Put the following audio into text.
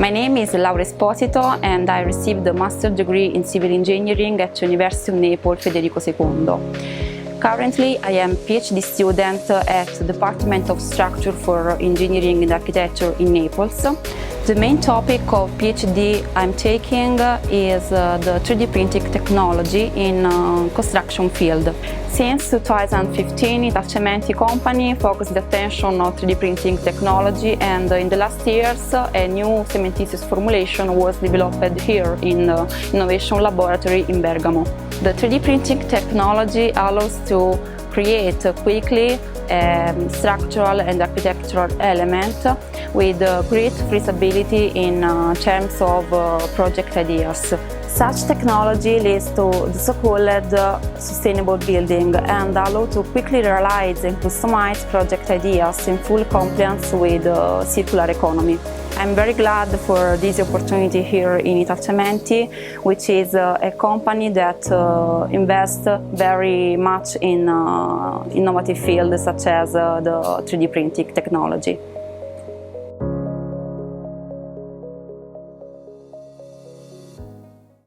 My name is Esposito and I received a master's degree in civil engineering at University of Naples Federico II. Currently, I am a PhD student at the Department of Structure for Engineering and Architecture in Naples. The main topic of PhD I'm taking is the 3D printing technology in construction field. Since 2015, Italcementi company focused attention on 3D printing technology, and in the last years a new cementitious formulation was developed here in the Innovation Laboratory in Bergamo. The 3D printing technology allows to create quickly structural and architectural element with great flexibility in terms of project ideas. Such technology leads to the so-called sustainable building and allow to quickly realize and customize project ideas in full compliance with the circular economy. I'm very glad for this opportunity here in Italcementi, which is a company that invests very much in innovative fields such as the 3D printing technology.